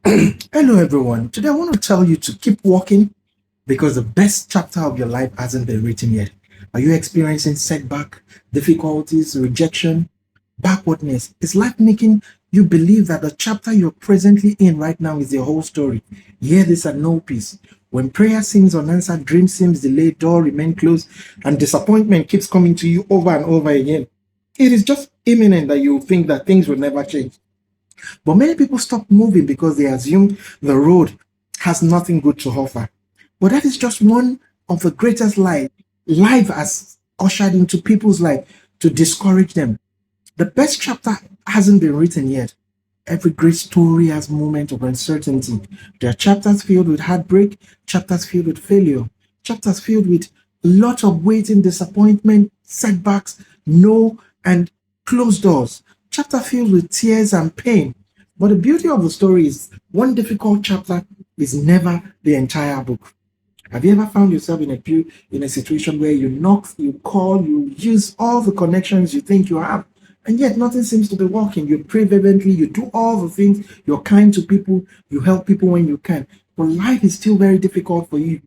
Hello, everyone. Today, I want to tell you to keep walking because the best chapter of your life hasn't been written yet. Are you experiencing setback, difficulties, rejection, backwardness? Is life making you believe that the chapter you're presently in right now is your whole story? Hear this and no peace. When prayer seems unanswered, dream seems delayed, door remain closed, and disappointment keeps coming to you over and over again, it is just imminent that you think that things will never change. But many people stop moving because they assume the road has nothing good to offer. But that is just one of the greatest lies life has ushered into people's life to discourage them. The best chapter hasn't been written yet. Every great story has moments of uncertainty. There are chapters filled with heartbreak, chapters filled with failure, chapters filled with a lot of waiting, disappointment, setbacks, no, and closed doors. Chapter filled with tears and pain. But the beauty of the story is one difficult chapter is never the entire book. Have you ever found yourself in a situation where you knock, you call, you use all the connections you think you have, and yet nothing seems to be working? You pray fervently, you do all the things, you're kind to people, you help people when you can, but life is still very difficult for you.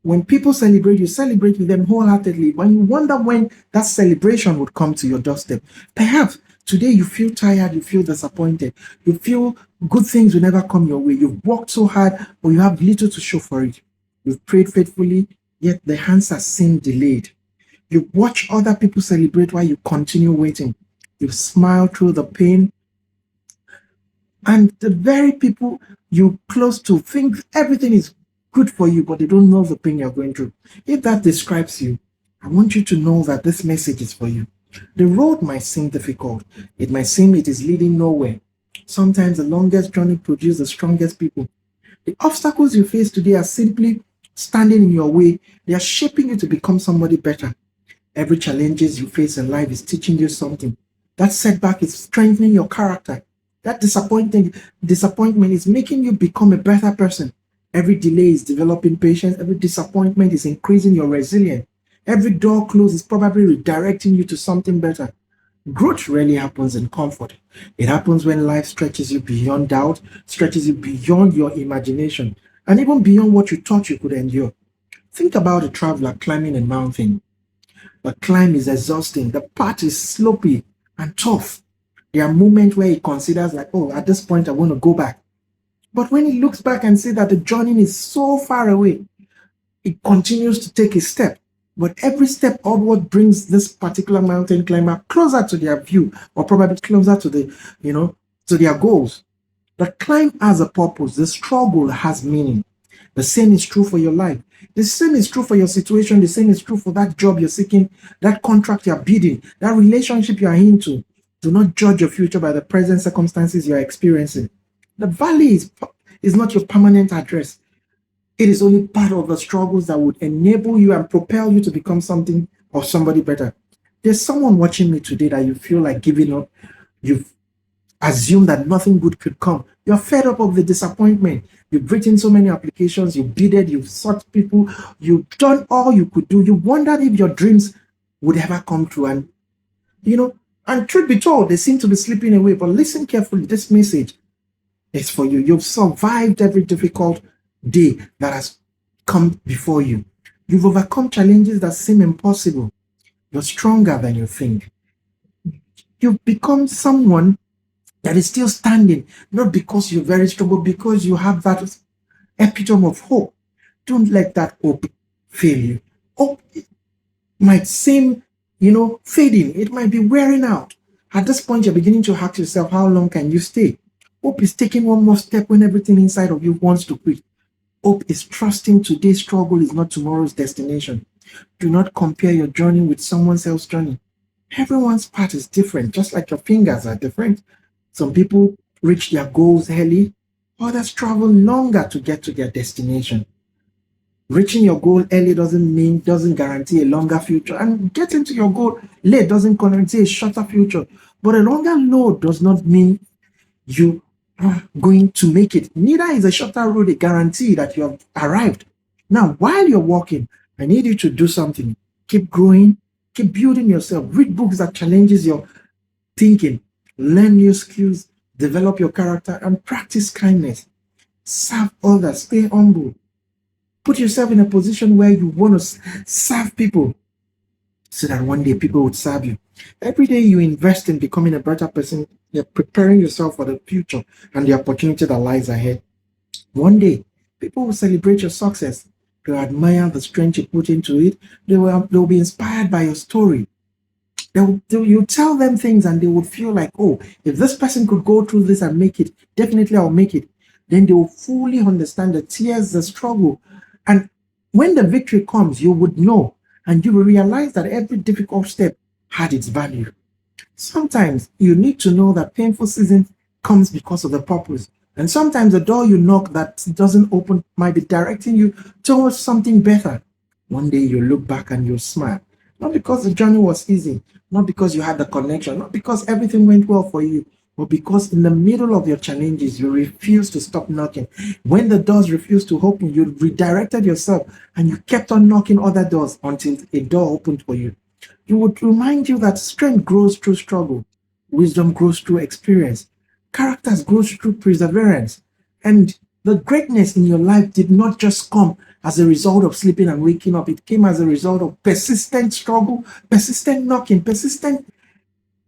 When people celebrate, you celebrate with them wholeheartedly. When you wonder when that celebration would come to your doorstep, perhaps today you feel tired, you feel disappointed, you feel good things will never come your way. You've worked so hard, but you have little to show for it. You've prayed faithfully, yet the answers seem delayed. You watch other people celebrate while you continue waiting. You smile through the pain, and the very people you close to think everything is good for you, but they don't know the pain you're going through. If that describes you, I want you to know that this message is for you. The road might seem difficult. It might seem it is leading nowhere. Sometimes the longest journey produces the strongest people. The obstacles you face today are simply standing in your way. They are shaping you to become somebody better. Every challenges you face in life is teaching you something. That setback is strengthening your character. That disappointment is making you become a better person. Every delay is developing patience. Every disappointment is increasing your resilience. Every door closed is probably redirecting you to something better. Growth rarely happens in comfort. It happens when life stretches you beyond doubt, stretches you beyond your imagination, and even beyond what you thought you could endure. Think about a traveler climbing a mountain. The climb is exhausting. The path is slopey and tough. There are moments where he considers like, oh, at this point I want to go back. But when he looks back and sees that the journey is so far away, he continues to take a step. But every step upward brings this particular mountain climber closer to their view, or probably closer to to their goals. The climb has a purpose. The struggle has meaning. The same is true for your life. The same is true for your situation. The same is true for that job you're seeking, that contract you're bidding, that relationship you're into. Do not judge your future by the present circumstances you're experiencing. The valley is not your permanent address. It is only part of the struggles that would enable you and propel you to become something or somebody better. There's someone watching me today that you feel like giving up. You've assumed that nothing good could come. You're fed up of the disappointment. You've written so many applications, you've bidded, you've sought people, you've done all you could do. You wondered if your dreams would ever come true. And truth be told, they seem to be slipping away. But listen carefully, this message is for you. You've survived every difficult day that has come before you. You've overcome challenges that seem impossible. You're stronger than you think. You've become someone that is still standing, not because you're very strong, but because you have that epitome of hope. Don't let that hope fail you. Hope might seem, fading. It might be wearing out. At this point, you're beginning to ask yourself, how long can you stay? Hope is taking one more step when everything inside of you wants to quit. Hope is trusting today's struggle is not tomorrow's destination. Do not compare your journey with someone else's journey. Everyone's path is different, just like your fingers are different. Some people reach their goals early, others travel longer to get to their destination. Reaching your goal early doesn't guarantee a longer future, and getting to your goal late doesn't guarantee a shorter future. But a longer load does not mean you are going to make it. Neither is a shorter road a guarantee that you have arrived. Now, while you're walking, I need you to do something. Keep growing, keep building yourself. Read books that challenges your thinking. Learn new skills, develop your character, and practice kindness. Serve others. Stay humble. Put yourself in a position where you want to serve people so that one day people would serve you. Every day you invest in becoming a better person, you're preparing yourself for the future and the opportunity that lies ahead. One day, people will celebrate your success. They'll admire the strength you put into it. They'll be inspired by your story. You tell them things and they would feel like, oh, if this person could go through this and make it, definitely I'll make it. Then they will fully understand the tears, the struggle. And when the victory comes, you would know and you will realize that every difficult step had its value. Sometimes you need to know that painful season comes because of the purpose. And sometimes the door you knock that doesn't open might be directing you towards something better. One day you look back and you'll smile. Not because the journey was easy, not because you had the connection, not because everything went well for you, but because in the middle of your challenges, you refuse to stop knocking. When the doors refused to open, you redirected yourself and you kept on knocking other doors until a door opened for you. It would remind you that strength grows through struggle, wisdom grows through experience, character grows through perseverance, and the greatness in your life did not just come as a result of sleeping and waking up. It came as a result of persistent struggle, persistent knocking, persistent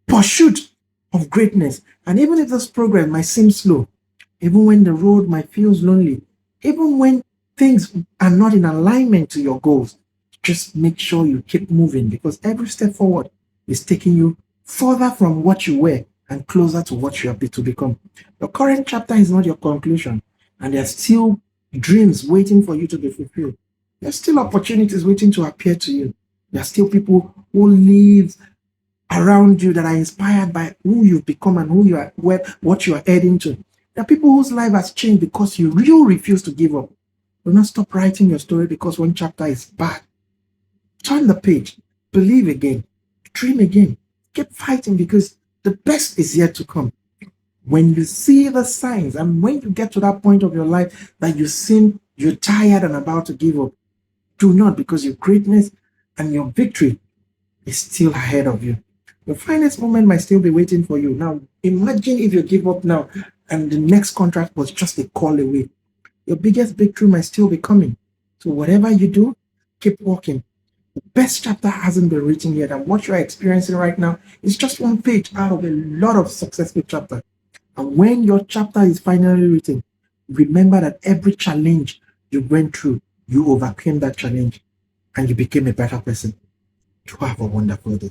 pursuit of greatness. And even if this progress might seem slow, even when the road might feel lonely, even when things are not in alignment to your goals, just make sure you keep moving because every step forward is taking you further from what you were and closer to what you are to become. Your current chapter is not your conclusion, and there are still dreams waiting for you to be fulfilled. There are still opportunities waiting to appear to you. There are still people who live around you that are inspired by who you've become and who you are, what you are heading to. There are people whose life has changed because you refuse to give up. Do not stop writing your story because one chapter is bad. Turn the page, believe again, dream again, keep fighting because the best is yet to come. When you see the signs and when you get to that point of your life that you seem you're tired and about to give up, do not, because your greatness and your victory is still ahead of you. Your finest moment might still be waiting for you. Now, imagine if you give up now and the next contract was just a call away. Your biggest breakthrough might still be coming. So, whatever you do, keep walking. The best chapter hasn't been written yet, and what you're experiencing right now is just one page out of a lot of successful chapters. And when your chapter is finally written, remember that every challenge you went through, you overcame that challenge and you became a better person. To have a wonderful day.